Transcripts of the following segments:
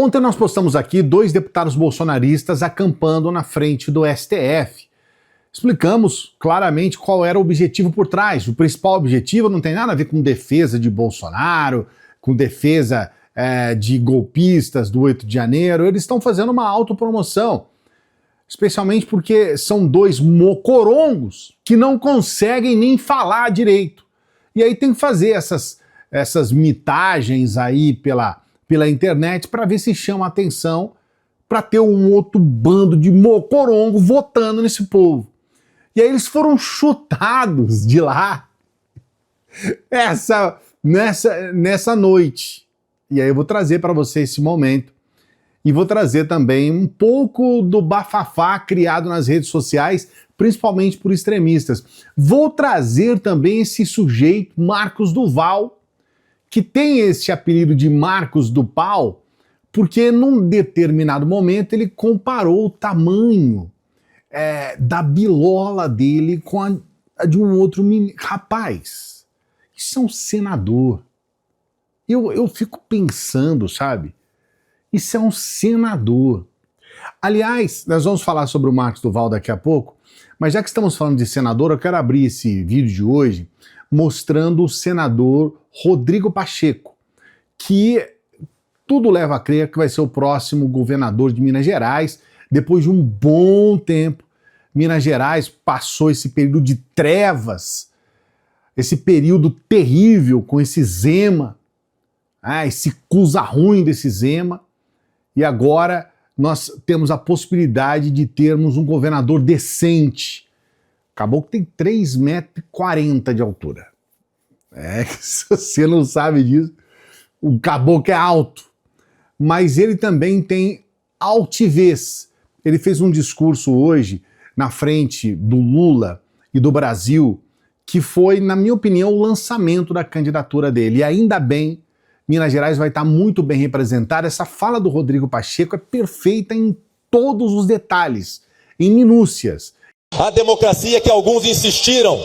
Ontem nós postamos aqui 2 deputados bolsonaristas acampando na frente do STF. Explicamos claramente qual era o objetivo por trás. O principal objetivo não tem nada a ver com defesa de Bolsonaro, com defesa de golpistas do 8 de janeiro. Eles estão fazendo uma autopromoção, especialmente porque são 2 mocorongos que não conseguem nem falar direito. E aí tem que fazer essas mitagens aí pela internet para ver se chama atenção, para ter um outro bando de mocorongo votando nesse povo. E aí eles foram chutados de lá nessa noite. E aí eu vou trazer para você esse momento e vou trazer também um pouco do bafafá criado nas redes sociais, principalmente por extremistas. Vou trazer também esse sujeito, Marcos Duval, que tem esse apelido de Marcos do Pau, porque num determinado momento ele comparou o tamanho da bilola dele com a de um outro menino. Rapaz, isso é um senador. Eu fico pensando, sabe? Isso é um senador. Aliás, nós vamos falar sobre o Marcos Duval daqui a pouco, mas já que estamos falando de senador, eu quero abrir esse vídeo de hoje mostrando o senador Rodrigo Pacheco, que tudo leva a crer que vai ser o próximo governador de Minas Gerais. Depois de um bom tempo, Minas Gerais passou esse período de trevas, esse período terrível com esse Zema, esse coisa ruim desse Zema, e agora nós temos a possibilidade de termos um governador decente. Acabou que tem 3,40 metros de altura. Se você não sabe disso, o caboclo é alto. Mas ele também tem altivez. Ele fez um discurso hoje na frente do Lula e do Brasil, que foi, na minha opinião, o lançamento da candidatura dele. E ainda bem, Minas Gerais vai estar muito bem representada. Essa fala do Rodrigo Pacheco é perfeita em todos os detalhes, em minúcias. A democracia que alguns insistiram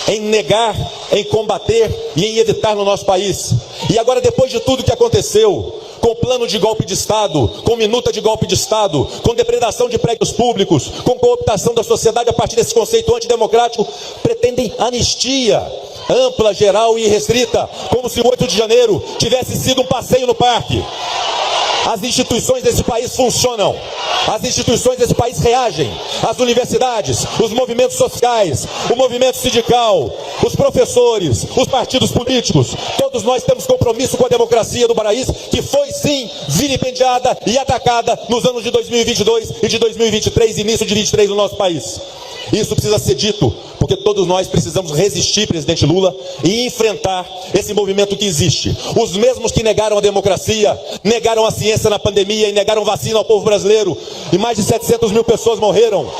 em negar, em combater e em evitar no nosso país. E agora, depois de tudo que aconteceu, com plano de golpe de Estado, com minuta de golpe de Estado, com depredação de prédios públicos, com cooptação da sociedade a partir desse conceito antidemocrático, pretendem anistia ampla, geral e restrita, como se o 8 de janeiro tivesse sido um passeio no parque. As instituições desse país funcionam, as instituições desse país reagem, as universidades, os movimentos sociais, o movimento sindical, os professores, os partidos políticos, todos nós temos compromisso com a democracia do país, que foi sim vilipendiada e atacada nos anos de 2022 e de 2023, início de 2023 no nosso país. Isso precisa ser dito, porque todos nós precisamos resistir, presidente Lula, e enfrentar esse movimento que existe. Os mesmos que negaram a democracia, negaram a ciência na pandemia e negaram vacina ao povo brasileiro, e mais de 700 mil pessoas morreram.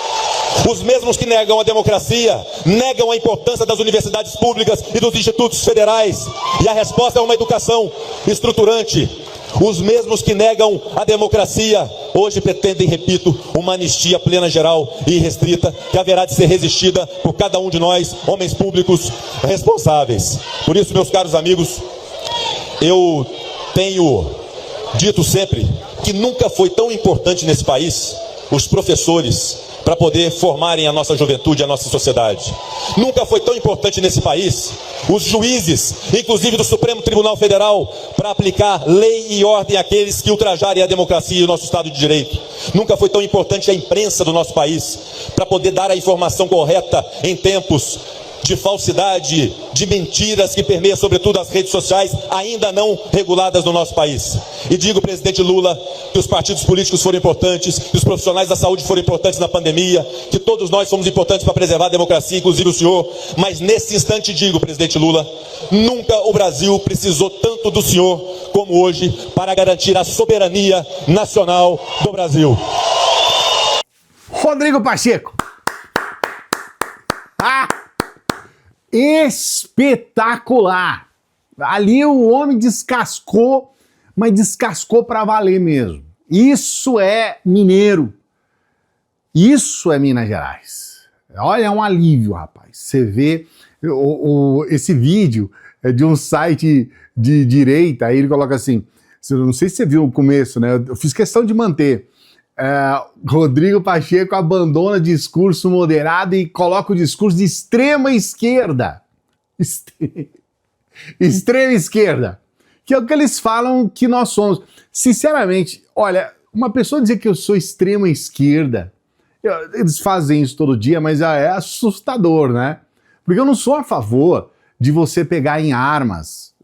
Os mesmos que negam a democracia, negam a importância das universidades públicas e dos institutos federais, e a resposta é uma educação estruturante. Os mesmos que negam a democracia hoje pretendem, repito, uma anistia plena, geral e restrita, que haverá de ser resistida por cada um de nós, homens públicos responsáveis. Por isso, meus caros amigos, eu tenho dito sempre que nunca foi tão importante nesse país os professores para poder formarem a nossa juventude, a nossa sociedade. Nunca foi tão importante nesse país os juízes, inclusive do Supremo Tribunal Federal, para aplicar lei e ordem àqueles que ultrajarem a democracia e o nosso Estado de Direito. Nunca foi tão importante a imprensa do nosso país para poder dar a informação correta em tempos de falsidade, de mentiras que permeiam sobretudo as redes sociais, ainda não reguladas no nosso país. E digo, presidente Lula, que os partidos políticos foram importantes, que os profissionais da saúde foram importantes na pandemia, que todos nós somos importantes para preservar a democracia, inclusive o senhor, mas nesse instante digo, presidente Lula, nunca o Brasil precisou tanto do senhor como hoje para garantir a soberania nacional do Brasil. Rodrigo Pacheco. Espetacular! Ali o homem descascou, mas descascou para valer mesmo. Isso é mineiro. Isso é Minas Gerais. Olha, é um alívio, rapaz. Você vê esse vídeo é de um site de direita, aí ele coloca assim: Eu não sei se você viu no começo, né? Eu fiz questão de manter. Rodrigo Pacheco abandona discurso moderado e coloca o discurso de extrema esquerda. Extrema esquerda. Que é o que eles falam que nós somos. Sinceramente, olha, uma pessoa dizer que eu sou extrema esquerda, eles fazem isso todo dia, mas é assustador, né? Porque eu não sou a favor de você pegar em armas.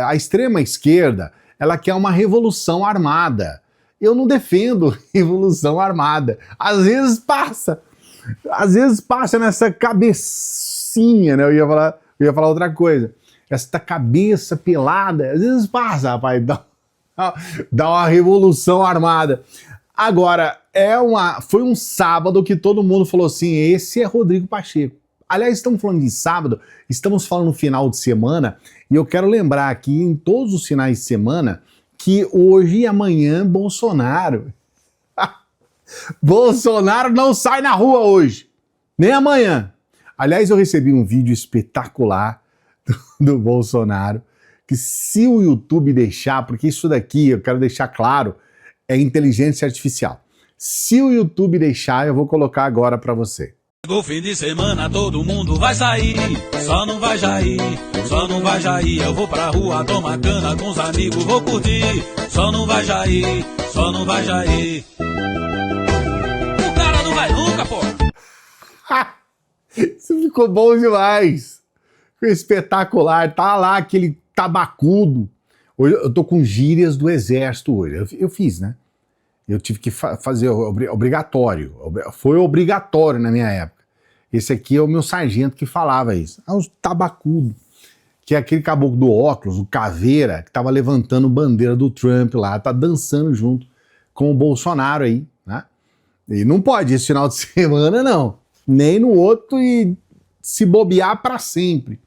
A extrema esquerda, ela quer uma revolução armada. Eu não defendo revolução armada. Às vezes passa nessa cabecinha, né? Eu ia falar outra coisa. Essa cabeça pelada, às vezes passa, rapaz, dá uma revolução armada. Agora, foi um sábado que todo mundo falou assim, esse é Rodrigo Pacheco. Aliás, estamos falando de sábado, estamos falando no final de semana, e eu quero lembrar aqui, em todos os finais de semana, que hoje e amanhã Bolsonaro não sai na rua hoje, nem amanhã. Aliás, eu recebi um vídeo espetacular do Bolsonaro, que se o YouTube deixar, porque isso daqui, eu quero deixar claro, é inteligência artificial. Se o YouTube deixar, eu vou colocar agora para você. Chegou fim de semana, todo mundo vai sair, só não vai Jair, só não vai Jair. Eu vou pra rua tomar cana com os amigos, vou curtir, só não vai Jair, só não vai Jair. O cara não vai nunca, pô. Isso ficou bom demais. Ficou espetacular. Tá lá aquele tabacudo. Hoje eu tô com gírias do exército hoje. Eu fiz, né? Eu tive que fazer obrigatório. Foi obrigatório na minha época. Esse aqui é o meu sargento que falava isso. Os tabacudo. Que é aquele caboclo do óculos, o Caveira, que tava levantando bandeira do Trump lá, tá dançando junto com o Bolsonaro aí, né? E não pode esse final de semana, não. Nem no outro e se bobear para sempre.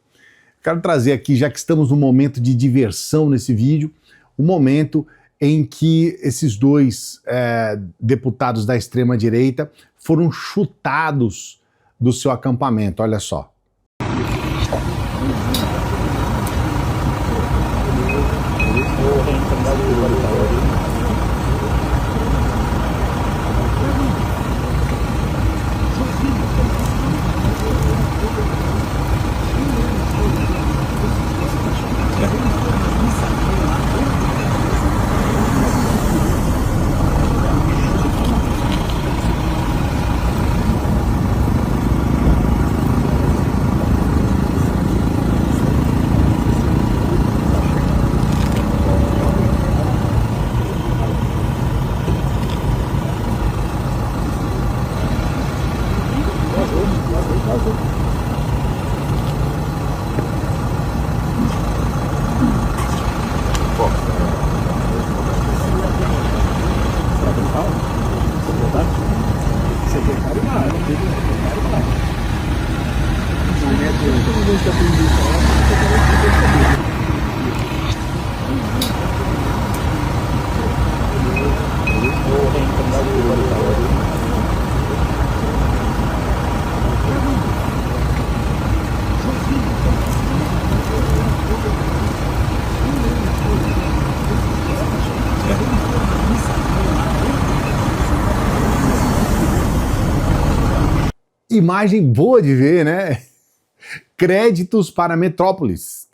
Quero trazer aqui, já que estamos num momento de diversão nesse vídeo, um momento em que esses dois deputados da extrema-direita foram chutados do seu acampamento. Olha só. Imagem boa de ver, né? Créditos para Metrópolis,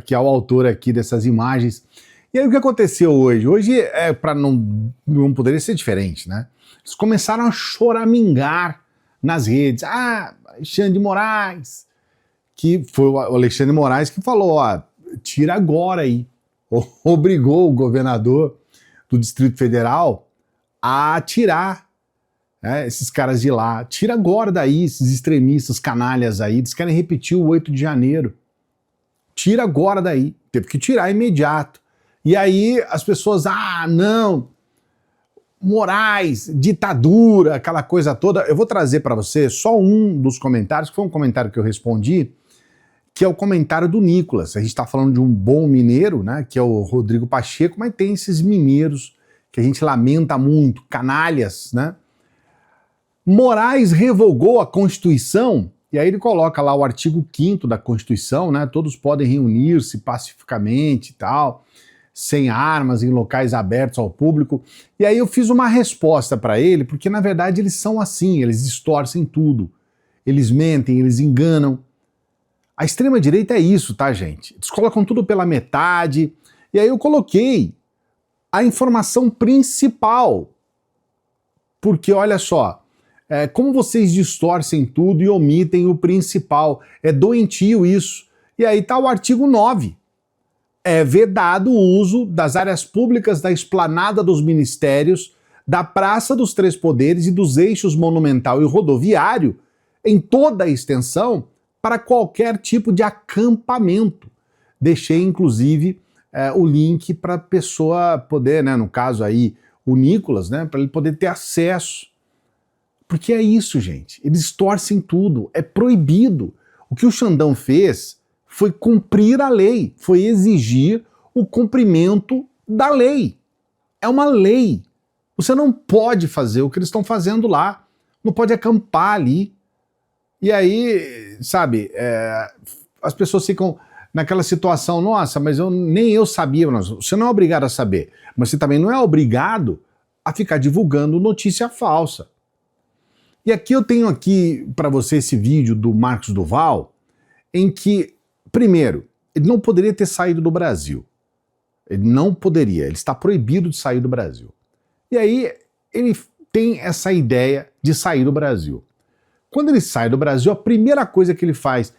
que é o autor aqui dessas imagens. E aí o que aconteceu hoje? Hoje, para não poderia ser diferente, né? Eles começaram a choramingar nas redes. Alexandre de Moraes, que foi o Alexandre de Moraes que falou, tira agora aí. Obrigou o governador do Distrito Federal a tirar esses caras de lá. Tira agora daí, esses extremistas canalhas aí, eles querem repetir o 8 de janeiro. Tira agora daí. Teve que tirar imediato. E aí as pessoas, não, Moraes, ditadura, aquela coisa toda. Eu vou trazer para você só um dos comentários, que foi um comentário que eu respondi, que é o comentário do Nicolas. A gente está falando de um bom mineiro, né, que é o Rodrigo Pacheco, mas tem esses mineiros que a gente lamenta muito, canalhas, né? Moraes revogou a Constituição, e aí ele coloca lá o artigo 5º da Constituição, né? Todos podem reunir-se pacificamente e tal. sem armas, em locais abertos ao público. E aí eu fiz uma resposta para ele, porque na verdade eles são assim, eles distorcem tudo. Eles mentem, eles enganam. A extrema-direita é isso, tá, gente? Eles colocam tudo pela metade. E aí eu coloquei a informação principal. Porque, olha só, como vocês distorcem tudo e omitem o principal. É doentio isso. E aí tá o artigo 9. É vedado o uso das áreas públicas da esplanada dos ministérios, da Praça dos Três Poderes e dos eixos monumental e rodoviário em toda a extensão para qualquer tipo de acampamento. Deixei, inclusive, o link para a pessoa poder, né, no caso aí, o Nicolas, né, para ele poder ter acesso. Porque é isso, gente. Eles distorcem tudo. É proibido. O que o Xandão fez foi cumprir a lei, foi exigir o cumprimento da lei. É uma lei. Você não pode fazer o que eles estão fazendo lá. Não pode acampar ali. E aí, sabe, as pessoas ficam naquela situação, nossa, mas nem eu sabia. Você não é obrigado a saber, mas você também não é obrigado a ficar divulgando notícia falsa. E aqui eu tenho aqui para você esse vídeo do Marcos Duval, em que, primeiro, ele não poderia ter saído do Brasil. Ele não poderia, ele está proibido de sair do Brasil. E aí ele tem essa ideia de sair do Brasil. Quando ele sai do Brasil, a primeira coisa que ele faz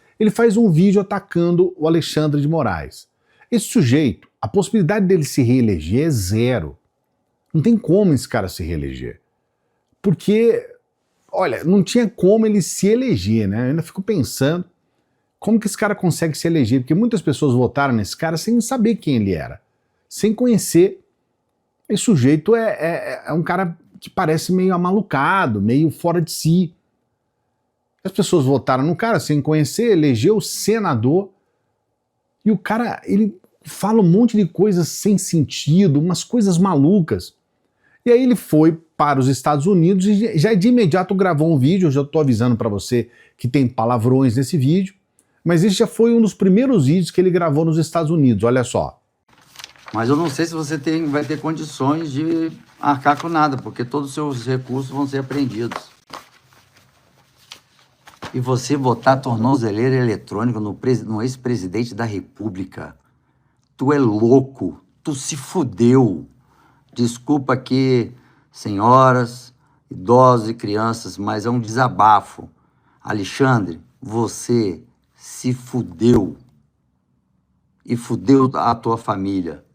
um vídeo atacando o Alexandre de Moraes. Esse sujeito, a possibilidade dele se reeleger é zero. Não tem como esse cara se reeleger. Porque, olha, não tinha como ele se eleger, né? Eu ainda fico pensando como que esse cara consegue se eleger, porque muitas pessoas votaram nesse cara sem saber quem ele era, sem conhecer. Esse sujeito é um cara que parece meio amalucado, meio fora de si. As pessoas votaram no cara sem conhecer, elegeu o senador, e o cara, ele fala um monte de coisas sem sentido, umas coisas malucas. E aí ele foi para os Estados Unidos e já de imediato gravou um vídeo, eu já estou avisando para você que tem palavrões nesse vídeo, mas esse já foi um dos primeiros vídeos que ele gravou nos Estados Unidos, olha só. Mas eu não sei se você vai ter condições de arcar com nada, porque todos os seus recursos vão ser apreendidos. E você botar tornozeleira eletrônica no ex-presidente da República. Tu é louco, tu se fudeu. Desculpa aqui, senhoras, idosos e crianças, mas é um desabafo. Alexandre, você se fudeu. E fudeu a tua família.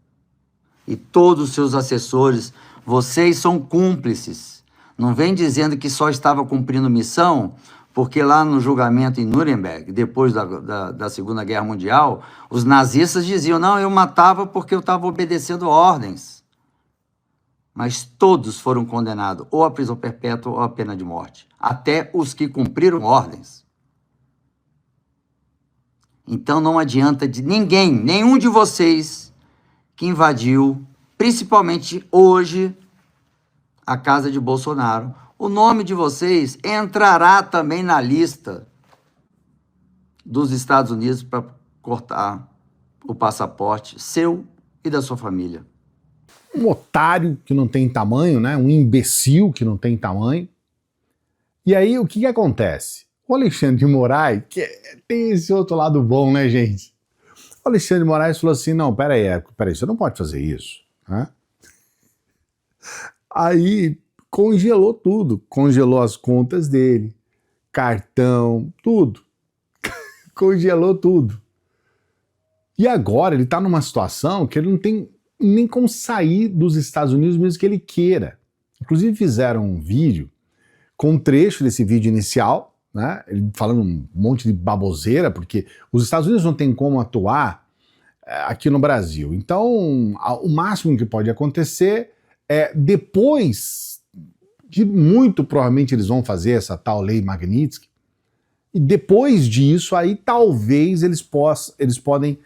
E todos os seus assessores, vocês são cúmplices. Não vem dizendo que só estava cumprindo missão, porque lá no julgamento em Nuremberg, depois da Segunda Guerra Mundial, os nazistas diziam, não, eu matava porque eu estava obedecendo ordens. Mas todos foram condenados ou à prisão perpétua ou à pena de morte. Até os que cumpriram ordens. Então não adianta de ninguém, nenhum de vocês que invadiu, principalmente hoje, a casa de Bolsonaro. O nome de vocês entrará também na lista dos Estados Unidos para cortar o passaporte seu e da sua família. Um otário que não tem tamanho, né? Um imbecil que não tem tamanho. E aí o que acontece? O Alexandre de Moraes, que tem esse outro lado bom, né, gente? O Alexandre de Moraes falou assim, não, peraí, você não pode fazer isso. Né? Aí congelou tudo, congelou as contas dele, cartão, tudo. Congelou tudo. E agora ele está numa situação que ele não tem nem como sair dos Estados Unidos mesmo que ele queira. Inclusive fizeram um vídeo com um trecho desse vídeo inicial, né, ele falando um monte de baboseira, porque os Estados Unidos não tem como atuar aqui no Brasil. Então, o máximo que pode acontecer é depois de muito provavelmente eles vão fazer essa tal lei Magnitsky, e depois disso aí talvez eles podem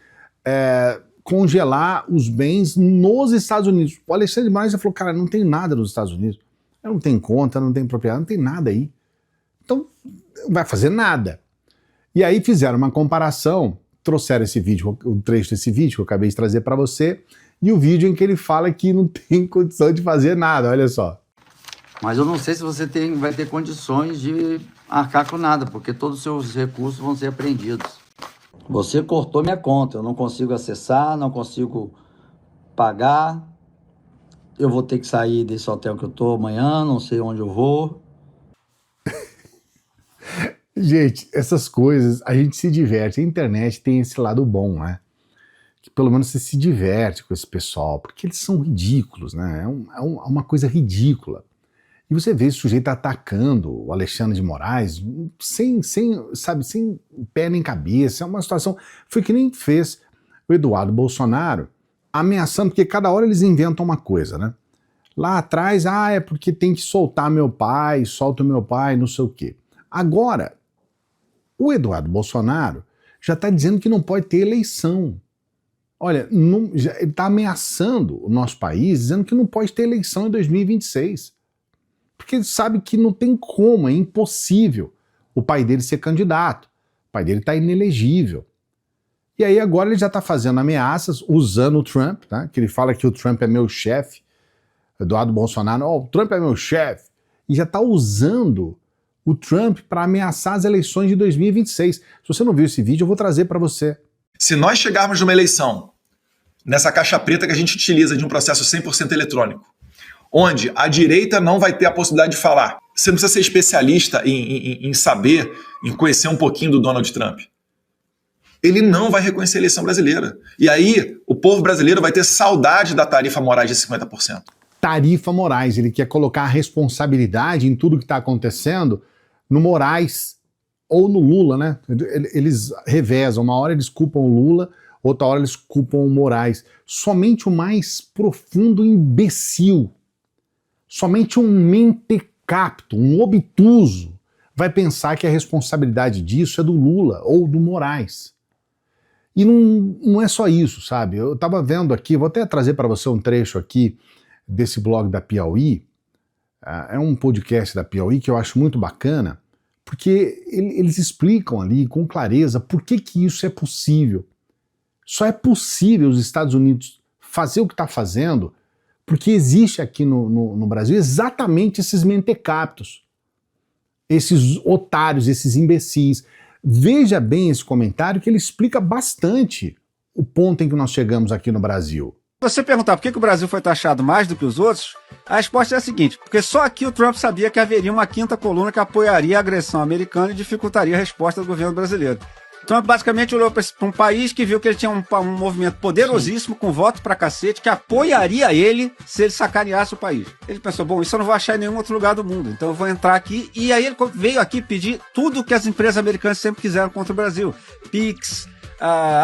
congelar os bens nos Estados Unidos. O Alexandre de Moraes já falou, cara, não tem nada nos Estados Unidos. Eu não tenho conta, não tenho propriedade, não tem nada aí. Então, não vai fazer nada. E aí fizeram uma comparação, trouxeram esse vídeo, o trecho desse vídeo que eu acabei de trazer para você, e o vídeo em que ele fala que não tem condição de fazer nada, olha só. Mas eu não sei se você vai ter condições de arcar com nada, porque todos os seus recursos vão ser apreendidos. Você cortou minha conta, eu não consigo acessar, não consigo pagar. Eu vou ter que sair desse hotel que eu tô amanhã, não sei onde eu vou. Gente, essas coisas, a gente se diverte. A internet tem esse lado bom, né? Que pelo menos você se diverte com esse pessoal, porque eles são ridículos, né? É uma coisa ridícula. E você vê esse sujeito atacando o Alexandre de Moraes sem pé nem cabeça. É uma situação... Foi que nem fez o Eduardo Bolsonaro ameaçando, porque cada hora eles inventam uma coisa, né? Lá atrás, é porque tem que soltar meu pai, solta o meu pai, não sei o quê. Agora, o Eduardo Bolsonaro já está dizendo que não pode ter eleição. Olha, ele está ameaçando o nosso país, dizendo que não pode ter eleição em 2026. Porque ele sabe que não tem como, é impossível o pai dele ser candidato. O pai dele está inelegível. E aí agora ele já está fazendo ameaças, usando o Trump, tá? Que ele fala que o Trump é meu chefe. Eduardo Bolsonaro, o Trump é meu chefe. E já está usando o Trump para ameaçar as eleições de 2026. Se você não viu esse vídeo, eu vou trazer para você. Se nós chegarmos numa eleição, nessa caixa preta que a gente utiliza de um processo 100% eletrônico, onde a direita não vai ter a possibilidade de falar, você não precisa ser especialista em saber, em conhecer um pouquinho do Donald Trump. Ele não vai reconhecer a eleição brasileira. E aí, o povo brasileiro vai ter saudade da tarifa Moraes de 50%. Tarifa Moraes, ele quer colocar a responsabilidade em tudo que está acontecendo no Moraes ou no Lula, né? Eles revezam, uma hora eles culpam o Lula, outra hora eles culpam o Moraes. Somente o mais profundo imbecil, somente um mentecapto, um obtuso, vai pensar que a responsabilidade disso é do Lula ou do Moraes. E não é só isso, sabe? Eu estava vendo aqui, vou até trazer para você um trecho aqui desse blog da Piauí, é um podcast da Piauí que eu acho muito bacana, porque eles explicam ali com clareza por que isso é possível. Só é possível os Estados Unidos fazer o que está fazendo porque existe aqui no Brasil exatamente esses mentecaptos, esses otários, esses imbecis. Veja bem esse comentário que ele explica bastante o ponto em que nós chegamos aqui no Brasil. Você perguntar por que o Brasil foi taxado mais do que os outros, a resposta é a seguinte: porque só aqui o Trump sabia que haveria uma quinta coluna que apoiaria a agressão americana e dificultaria a resposta do governo brasileiro. Trump basicamente olhou para um país que viu que ele tinha um movimento poderosíssimo, com voto pra cacete, que apoiaria ele se ele sacaneasse o país. Ele pensou, bom, isso eu não vou achar em nenhum outro lugar do mundo, então eu vou entrar aqui. E aí ele veio aqui pedir tudo o que as empresas americanas sempre quiseram contra o Brasil. Pix,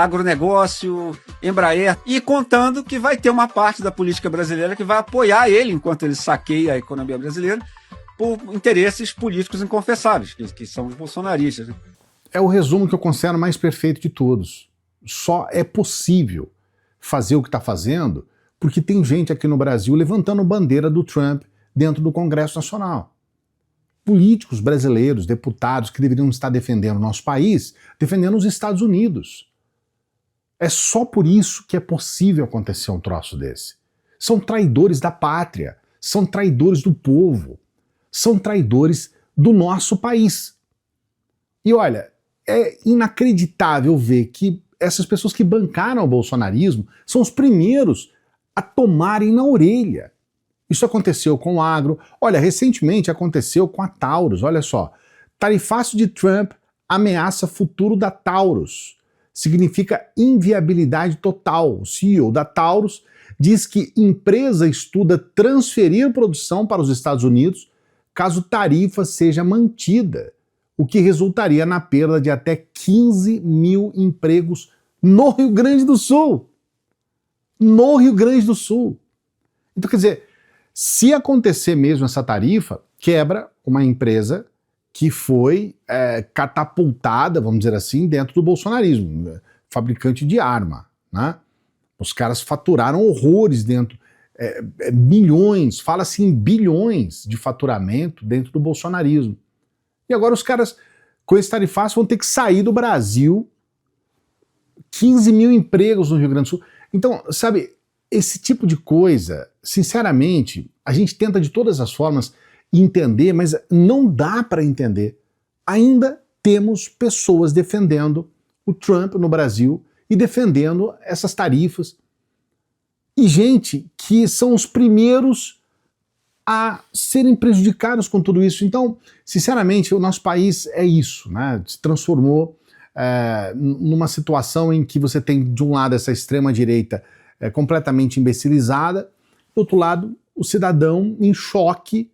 agronegócio, Embraer, e contando que vai ter uma parte da política brasileira que vai apoiar ele enquanto ele saqueia a economia brasileira por interesses políticos inconfessáveis, que são os bolsonaristas. É o resumo que eu considero mais perfeito de todos. Só é possível fazer o que está fazendo porque tem gente aqui no Brasil levantando bandeira do Trump dentro do Congresso Nacional. Políticos brasileiros, deputados que deveriam estar defendendo o nosso país, defendendo os Estados Unidos. É só por isso que é possível acontecer um troço desse. São traidores da pátria, são traidores do povo, são traidores do nosso país. E olha, é inacreditável ver que essas pessoas que bancaram o bolsonarismo são os primeiros a tomarem na orelha. Isso aconteceu com o agro. Olha, recentemente aconteceu com a Taurus. Olha só, tarifaço de Trump ameaça futuro da Taurus. Significa inviabilidade total. O CEO da Taurus diz que empresa estuda transferir produção para os Estados Unidos caso tarifa seja mantida, o que resultaria na perda de até 15 mil empregos no Rio Grande do Sul. No Rio Grande do Sul. Então, quer dizer, se acontecer mesmo essa tarifa, quebra uma empresa que foi catapultada, vamos dizer assim, dentro do bolsonarismo, fabricante de arma, né? Os caras faturaram horrores dentro, milhões, fala-se em bilhões de faturamento dentro do bolsonarismo. E agora os caras, com esse tarifaço, vão ter que sair do Brasil, 15 mil empregos no Rio Grande do Sul. Então, sabe, esse tipo de coisa, sinceramente, a gente tenta de todas as formas entender, mas não dá para entender. Ainda temos pessoas defendendo o Trump no Brasil e defendendo essas tarifas. E gente que são os primeiros a serem prejudicados com tudo isso. Então, sinceramente, o nosso país é isso, né? Se transformou numa situação em que você tem, de um lado, essa extrema-direita completamente imbecilizada, do outro lado, o cidadão em choque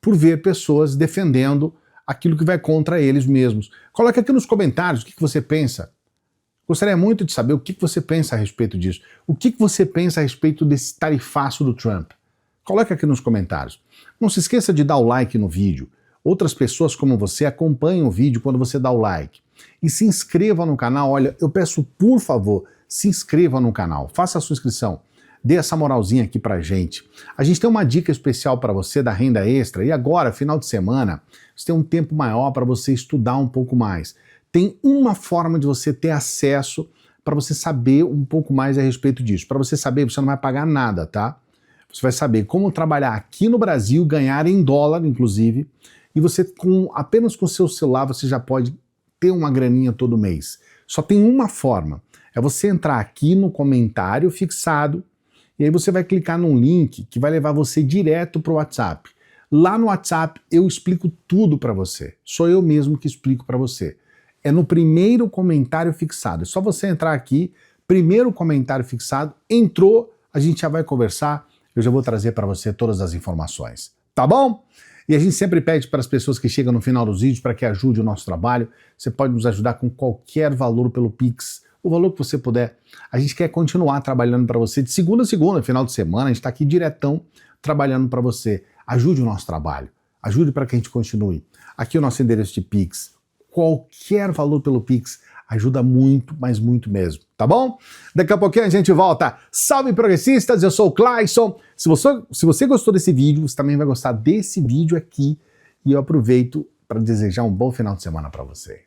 por ver pessoas defendendo aquilo que vai contra eles mesmos. Coloque aqui nos comentários o que você pensa. Gostaria muito de saber o que você pensa a respeito disso. O que você pensa a respeito desse tarifaço do Trump? Coloque aqui nos comentários. Não se esqueça de dar o like no vídeo. Outras pessoas como você acompanham o vídeo quando você dá o like. E se inscreva no canal. Olha, eu peço, por favor, se inscreva no canal. Faça a sua inscrição. Dê essa moralzinha aqui pra gente. A gente tem uma dica especial para você da renda extra. E agora, final de semana, você tem um tempo maior para você estudar um pouco mais. Tem uma forma de você ter acesso para você saber um pouco mais a respeito disso. Para você saber, você não vai pagar nada, tá? Você vai saber como trabalhar aqui no Brasil, ganhar em dólar, inclusive, e você, apenas com o seu celular, você já pode ter uma graninha todo mês. Só tem uma forma, é você entrar aqui no comentário fixado, e aí você vai clicar num link que vai levar você direto para o WhatsApp. Lá no WhatsApp eu explico tudo para você, sou eu mesmo que explico para você. É no primeiro comentário fixado, é só você entrar aqui, primeiro comentário fixado, entrou, a gente já vai conversar, eu já vou trazer para você todas as informações, tá bom? E a gente sempre pede para as pessoas que chegam no final dos vídeos para que ajude o nosso trabalho. Você pode nos ajudar com qualquer valor pelo Pix, o valor que você puder. A gente quer continuar trabalhando para você de segunda a segunda, final de semana, a gente está aqui diretão trabalhando para você. Ajude o nosso trabalho, ajude para que a gente continue. Aqui o nosso endereço de Pix, qualquer valor pelo Pix ajuda muito, mas muito mesmo, tá bom? Daqui a pouquinho a gente volta. Salve progressistas, eu sou o Clayson. Se você gostou desse vídeo, você também vai gostar desse vídeo aqui. E eu aproveito para desejar um bom final de semana para você.